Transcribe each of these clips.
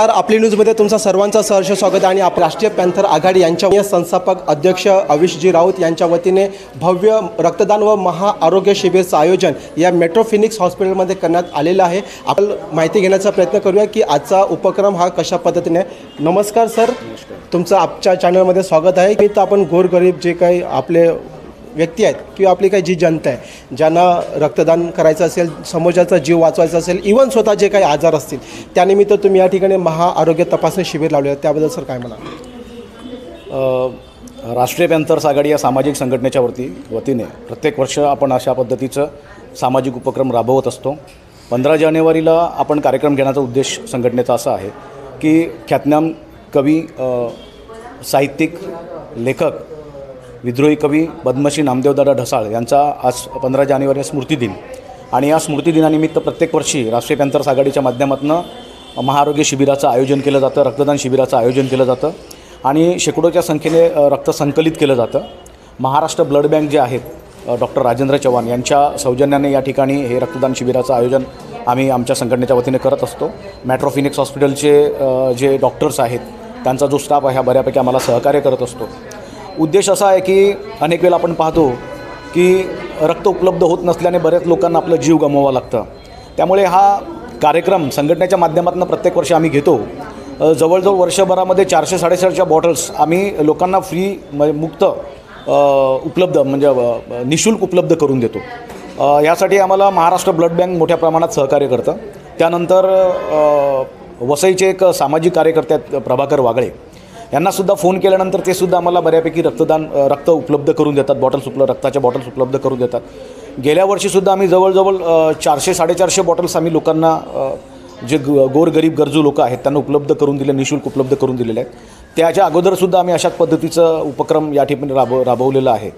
नमस्कार, आपली न्यूजमध्ये तुमचं सर्वांचं सहर्ष स्वागत आहे. आणि राष्ट्रीय पॅन्थर आघाडी यांच्या संस्थापक अध्यक्ष अविशजी राऊत यांच्या वतीने भव्य रक्तदान व महाआरोग्य शिबिराचं आयोजन या मेट्रो फिनिक्स हॉस्पिटलमध्ये करण्यात आलेलं आहे. आपण माहिती घेण्याचा प्रयत्न करूया की आजचा उपक्रम हा कशा पद्धतीने. नमस्कार सर, तुमचं आमच्या चॅनलमध्ये स्वागत आहे. की तर आपण गोरगरीब जे काही आपले व्यक्ती आहेत किंवा आपली काही जी जनता आहे ज्यांना रक्तदान करायचं असेल, समाजाचा जीव वाचवायचा असेल, इव्हन स्वतः जे काही आजार असतील, त्यानिमित्त तुम्ही या ठिकाणी महाआरोग्य तपासणी शिबिर लावले आहे, त्याबद्दल सर काय म्हणा. राष्ट्रीय पॅन्थर्स आघाडी या सामाजिक संघटनेच्या वतीने प्रत्येक वर्ष आपण अशा पद्धतीचं सामाजिक उपक्रम राबवत असतो. 15 जानेवारीला आपण कार्यक्रम घेण्याचा उद्देश संघटनेचा असा आहे की ख्यातनाम कवी, साहित्यिक, लेखक, विद्रोही कवी पद्मश्री नामदेवदादा ढसाळ यांचा आज 15 जानेवारी स्मृतिदिन. आणि या स्मृतिदिनानिमित्त प्रत्येक वर्षी राष्ट्रीय पॅन्थर्स आघाडीच्या माध्यमातून महाआरोग्य शिबिराचं आयोजन केलं जातं, रक्तदान शिबिराचं आयोजन केलं जातं आणि शेकडोच्या संख्येने रक्त संकलित केलं जातं. महाराष्ट्र ब्लड बँक जे आहेत डॉक्टर राजेंद्र चव्हाण यांच्या सौजन्याने या ठिकाणी हे रक्तदान शिबिराचं आयोजन आम्ही आमच्या संघटनेच्या वतीने करत असतो. मेट्रो फिनिक्स हॉस्पिटलचे जे डॉक्टर्स आहेत त्यांचा जो स्टाफ आहे हा बऱ्यापैकी आम्हाला सहकार्य करत असतो. उद्देश असा आहे की अनेक वेळा आपण पाहतो की रक्त उपलब्ध होत नसल्याने बऱ्याच लोकांना आपलं जीव गमवावं लागतं. त्यामुळे हा कार्यक्रम संघटनेच्या माध्यमातून प्रत्येक वर्षी आम्ही घेतो. जवळजवळ वर्षभरामध्ये 400-450 बॉटल्स आम्ही लोकांना फ्री मुक्त उपलब्ध म्हणजे निःशुल्क उपलब्ध करून देतो. यासाठी आम्हाला महाराष्ट्र ब्लड बँक मोठ्या प्रमाणात सहकार्य करतं. त्यानंतर वसईचे एक सामाजिक कार्यकर्ते आहेत प्रभाकर वागळे, यांनासुद्धा फोन केल्यानंतर ते सुद्धा आम्हाला बऱ्यापैकी रक्त उपलब्ध करून देतात, रक्ताच्या बॉटल्स उपलब्ध करून देतात. गेल्या वर्षीसुद्धा आम्ही जवळजवळ 400-450 बॉटल्स आम्ही लोकांना जे गोरगरीब गरजू लोक आहेत त्यांना उपलब्ध करून दिले, निःशुल्क उपलब्ध करून दिलेले आहेत. त्याच्या अगोदरसुद्धा आम्ही अशाच पद्धतीचं उपक्रम या ठिकाणी राबवलेलं आहे.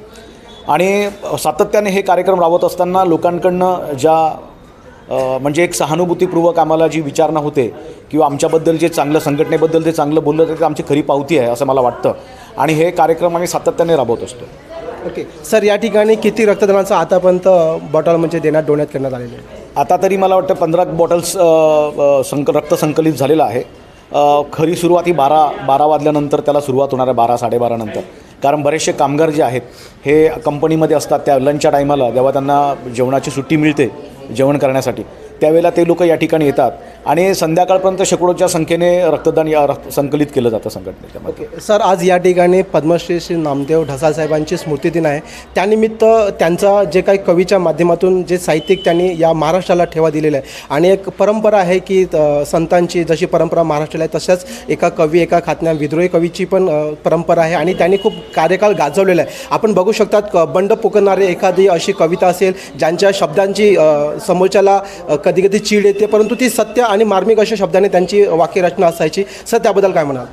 आणि सातत्याने हे कार्यक्रम राबवत असताना लोकांकडनं ज्या म्हणजे एक सहानुभूतीपूर्वक आम्हाला जी विचारणा होते किंवा आमच्याबद्दल जे चांगलं, संघटनेबद्दल जे चांगलं बोललं जातं ते आमची खरी पावती आहे असं मला वाटतं. आणि हे कार्यक्रम आम्ही सातत्याने राबवत असतो. ओके सर, या ठिकाणी किती रक्तदानाचं आतापर्यंत बॉटल म्हणजे डोनेट करण्यात आलेले आहे? आता तरी मला वाटतं 15 बॉटल्स रक्त संकलित झालेलं आहे. खरी सुरुवात ही 12 वाजल्यानंतर त्याला सुरुवात होणार आहे, 12-12:30 नंतर. कारण बरेचसे कामगार जे आहेत हे कंपनीमध्ये असतात, त्या लंचच्या टायमाला जेव्हा त्यांना जेवणाची सुट्टी मिळते जेवण करण्यासाठी, त्यावेळेला ते लोक या ठिकाणी येतात आणि संध्याकाळपर्यंत शेकडोच्या संख्येने रक्तदान संकलित केलं जातं संघटनेच्या. ओके सर, आज या ठिकाणी पद्मश्री श्री नामदेव ढसाळ साहेबांची स्मृतिदिन आहे. त्यानिमित्त त्यांचा जे काही कवीच्या माध्यमातून जे साहित्यिक त्यांनी या महाराष्ट्राला ठेवा दिलेला आहे आणि एक परंपरा आहे की संतांची जशी परंपरा महाराष्ट्राला आहे तशाच एका कवी, एका ख्यातनाम विद्रोही कवीची पण परंपरा आहे आणि त्यांनी खूप कार्यकाळ गाजवलेला आहे. आपण बघू शकतात बंड पुकारणारे एखादी अशी कविता असेल ज्यांच्या शब्दांची समोरच्याला कधी कधी चीड येते, परंतु ती सत्य आणि मार्मिक अशा शब्दाने त्यांची वाक्यरचना असायची. सर, त्याबद्दल काय म्हणाल?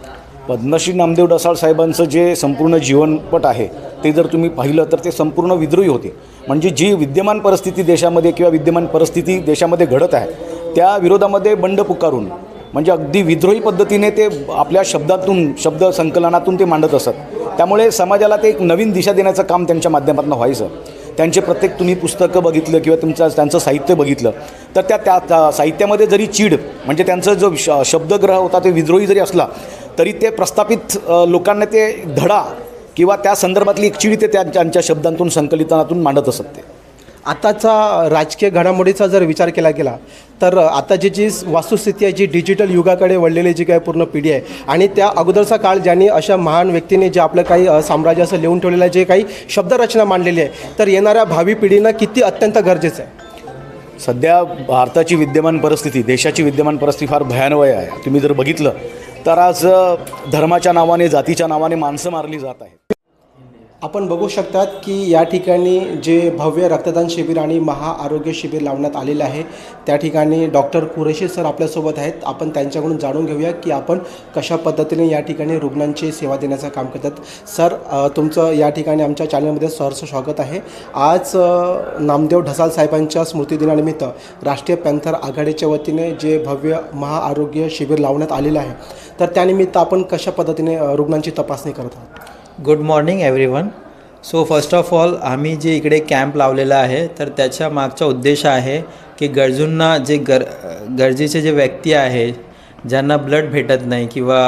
पद्मश्री नामदेव ढसाळ साहेबांचं जे संपूर्ण जीवनपट आहे ते जर तुम्ही पाहिलं तर ते संपूर्ण विद्रोही होते. म्हणजे जी विद्यमान परिस्थिती देशामध्ये किंवा विद्यमान परिस्थिती देशामध्ये घडत आहे त्या विरोधामध्ये बंड पुकारून म्हणजे अगदी विद्रोही पद्धतीने ते आपल्या शब्द संकलनातून ते मांडत असत. त्यामुळे समाजाला ते एक नवीन दिशा देण्याचं काम त्यांच्या माध्यमातून व्हायचं. त्यांचे प्रत्येक तुम्ही पुस्तकं बघितलं किंवा त्यांचं साहित्य बघितलं तर त्या साहित्यामध्ये जरी चीड म्हणजे त्यांचा जो शब्दग्रह होता ते विद्रोही जरी असला तरी ते प्रस्थापित लोकांना ते धडा किंवा त्या संदर्भातली एक चीड ते त्यांच्या शब्दांतून संकलितातून मांडत असत. ते आताचा राजकीय घडामोडीचा जर विचार केला गेला तर आताची जी वस्तुस्थिती आहे, जी डिजिटल युगाकडे वळलेली जी काही पूर्ण पिढी आहे आणि त्या अगोदरचा काळ ज्यांनी अशा महान व्यक्तीने जे आपलं काही साम्राज्य असं लिहून ठेवलेलं आहे, जे काही शब्दरचना मांडलेली आहे, तर येणाऱ्या भावी पिढीनं किती अत्यंत गरजेचं आहे. सध्या भारताची विद्यमान परिस्थिती, देशाची विद्यमान परिस्थिती फार भयानक आहे. तुम्ही जर बघितलं तर आज धर्माच्या नावाने, जातीच्या नावाने माणसं मारली जात आहेत. आपण बघू शकतात की या ठिकाणी जे भव्य रक्तदान शिबिर आणि महाआरोग्य शिबिर लावण्यात आलेलं आहे त्या ठिकाणी डॉक्टर कुरेशी सर आपल्यासोबत आहेत. आपण त्यांच्याकडून जाणून घेऊया की आपण कशा पद्धतीने या ठिकाणी रुग्णांची सेवा देण्याचं काम करतात. सर, तुमचं या ठिकाणी आमच्या चॅनलमध्ये सहर्ष स्वागत आहे. आज नामदेव ढसाळ साहेबांच्या स्मृतिदिनानिमित्त राष्ट्रीय पॅन्थर आघाडीच्या वतीने जे भव्य महाआरोग्य शिबिर लावण्यात आलेलं आहे तर त्यानिमित्त आपण कशा पद्धतीने रुग्णांची तपासणी करत आहात? Good morning everyone. So first of all आम्ही जे इकडे कॅम्प लावलेला आहे तर त्याच्या मागचा उद्देश आहे की गरजूंना जे गरजेचे जे व्यक्ती आहे ज्यांना ब्लड भेटत नाही किंवा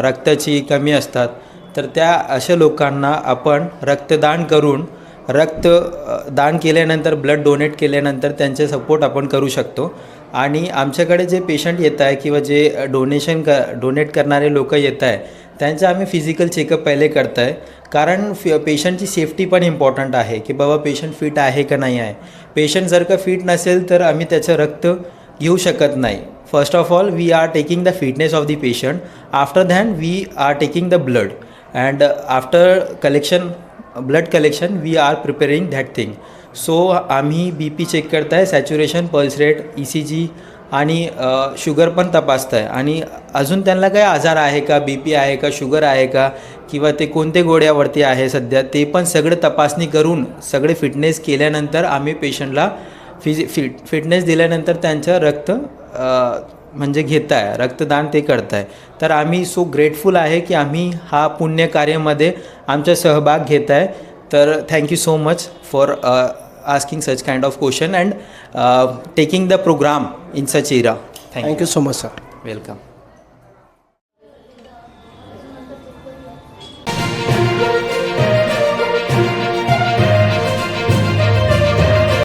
रक्ताची कमी असतात, तर त्या अशा लोकांना आपण रक्तदान करून दान केल्यानंतर ब्लड डोनेट केल्यानंतर त्यांचे सपोर्ट आपण करू शकतो. आणि आमच्याकडे जे पेशंट येत आहे किंवा जे डोनेट करणारे लोक येत आहे, त्यांचं आम्ही फिजिकल चेकअप पहिले करत आहे. कारण पेशंटची सेफ्टी पण इम्पॉर्टंट आहे की बाबा पेशंट फिट आहे का नाही आहे. पेशंट जर का फिट नसेल तर आम्ही त्याचं रक्त घेऊ शकत नाही. First of all we are taking the fitness of the patient. After then we are taking the blood and after blood collection we are preparing that thing. So आम्ही BP चेक करत आहे, सॅच्युरेशन, पल्स रेट, ECG आणि sugar पण तपासत आहे. आणि अजून त्यांना काही आजार आहे का, BP आहे का, शुगर आहे का, किंवा ते कोणते गोळ्यावरती आहे सध्या, ते पण सगळे तपासणी करून सगळे फिटनेस केल्यानंतर आम्ही पेशंटला फिटनेस दिल्यानंतर त्यांचं रक्त म्हणजे घेत आहे, रक्तदान ते करत आहे. तर आम्ही सो ग्रेटफुल आहे की आम्ही हा पुण्यकार्यामध्ये आमचा सहभाग घेत आहे. तर thank you so much for asking such kind of question and taking the program in such era. Thank you so much sir. Welcome.